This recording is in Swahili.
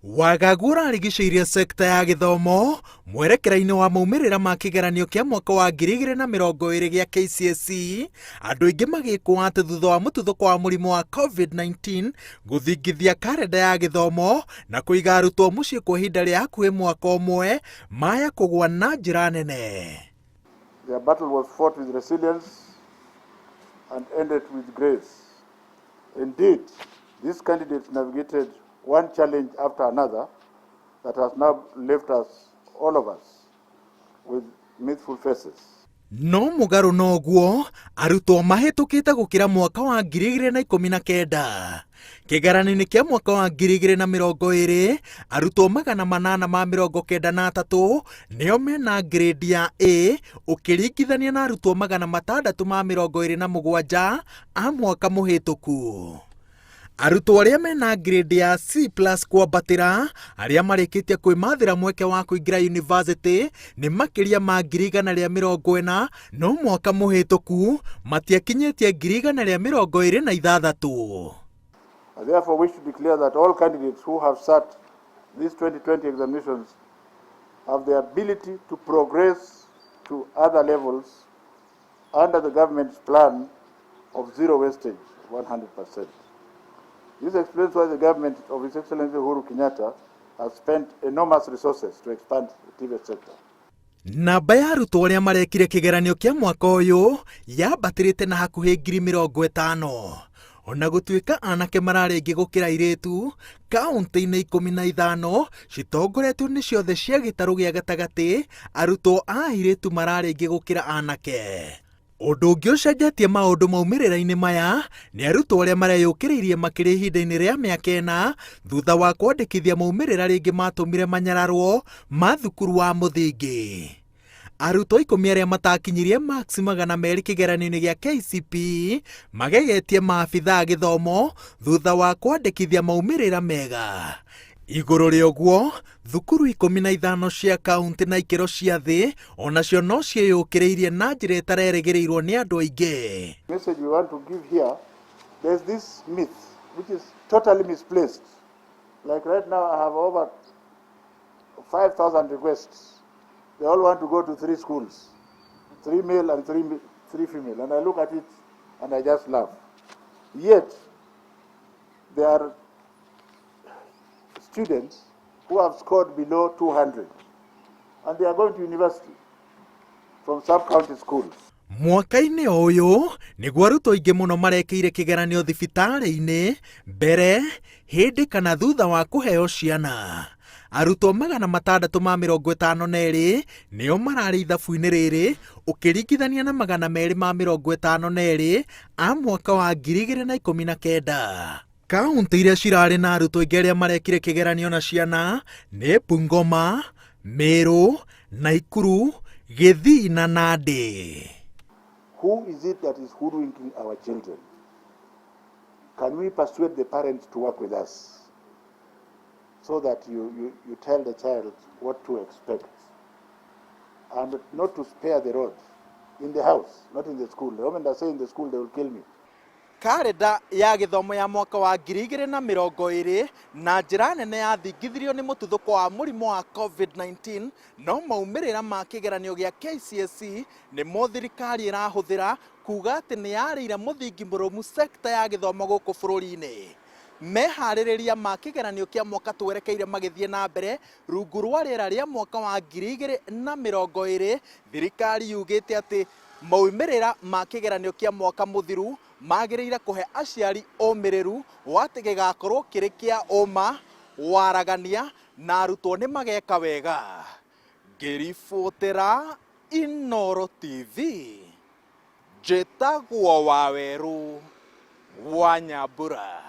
Wagagu ũrarigicĩirie sekta ya gĩthomo mwerekera-inĩ wa maumĩrĩra ma kĩgeranio kĩa mwaka wa 2020 gĩa KCSE, andũ aingĩ magĩkwo atĩ thutha wa mũtuthũko wa mũrimũ wa COVID-19 gũthingithia karenda ya gĩthomo na kũiga arutwo mũciĩ kwa ihinda rĩa hakuhĩ mwaka ũmwe maya kũgwa na njĩra nene. Their battle was fought with resilience and ended with grace. Indeed, these candidates navigated one challenge after another that has now left us, all of us, with mirthful faces. No mũgarũ noguo arutwo mahĩtũkĩte gũkĩra mwaka wa 2019. Kĩgeranio-inĩ kĩa mwaka wa 2020 arutwo 893 nĩo mena grade ya A ũkĩringithania na arutwo 627 a mwaka mũhĩtũku. Arutwo arĩa mena grade ya C+ kwambatĩra arĩa marĩkĩtie kwĩmathĩra mweke wa kũingĩra university nĩ makĩria ma 140, no mwaka mũhĩtũku matiakinyĩtie 126. I therefore wish to declare that all candidates who have sat these 2020 examinations have the ability to progress to other levels under the government's plan of zero wastage, 100%. This explains why the government of His Excellency Uhuru Kenyatta has spent enormous resources to expand the TVET sector. Namba ya arutwo arĩa marekire kĩgeranio kĩa mwaka ũyũ yambatĩrĩte na hakuhĩ 50,000. Ona gũtuĩka anake mararĩ aingĩ gũkĩra airĩtu, kaunti-inĩ 15 citongoretio nĩ ciothe cia gĩtarũ gĩa gatagatĩ, arutwo a airĩtu mararĩ aingĩ gũkĩra anake. Ũndũ ũngĩ ũcenjetie maũndũ maumĩrĩra-inĩ maya nĩ arutwo arĩa mareyũkĩrĩirie makĩria ihinda-inĩ rĩa mĩaka 4 thutha wa kwandĩkithia maumĩrĩra rĩngĩ matũmire manyararwo ma thukuru wa mũthingi. Arutwo 10 arĩa matakinyirie max 200 kĩgeranio-inĩ gĩa KCPE magegetie maabitha a gĩthomo thutha wa kwandĩkithia maumĩrĩra mega. Igũrũ rĩa ũguo, thukuru 15 cia kaunti na ikĩro cia thĩ onacio no ciĩyũkĩrĩirie na njĩra ĩtarerĩgĩrĩirwo nĩ andũ aingĩ. Message we want to give here, there's this myth which is totally misplaced. Like right now I have over 5,000 requests. They all want to go to 3 schools, 3 male and 3 female, and I look at it and I just laugh. Yet there are students who have scored below 200 and they are going to university from sub-county schools. Mwaka-inĩ ũyũ nĩguo arutwo aingĩ mũno marekĩire kĩgeranio thibitarĩ-inĩ mbere, hĩndĩ kana thutha wa kũheo ciana. Arutwo 652 nĩo mararĩ ithabu-inĩ rĩrĩ ũkĩringithania na 252 a mwaka wa 2019. Kaunti iria cirarĩ na arutwo aingĩ arĩa marekire kĩgeranio na ciana nĩ Bungoma, Meru, Nakuru, Gĩthii na Nandi. Who is it that is hoodwinking our children? Can we persuade the parents to work with us so that you tell the child what to expect and not to spare the rod in the house, not in the school? The moment I say in the school, they will kill me. Karenda ya gĩthomo ya mwaka wa 2020 na njĩra nene yathingithirio nĩ mũtuthũko wa mũrimũ wa COVID-19, no maumĩrĩra ma kĩgeranio gĩa KCSE nĩmo thirikari ĩrahũthĩra kuga atĩ nĩ yarĩire mũthingi mũrũmu sekta ya gĩthomo gũkũ bũrũri-inĩ. Meharĩrĩria ma kĩgeranio kĩa mwaka twerekeire magĩthiĩ na mbere rungu rwa rĩera rĩa mwaka wa 2020, thirikari yugĩte atĩ maumĩrĩra ma kĩgeranio kĩa mwaka mũthiru magĩrĩire kũhe aciari ũmĩrĩru wa atĩ gĩgakorwo kĩrĩ kĩa ũma, waragania na arutwo nĩ mageka wega. Ngĩribotera Inooro TV, njĩtagwo Wawerũ wa Nyambura.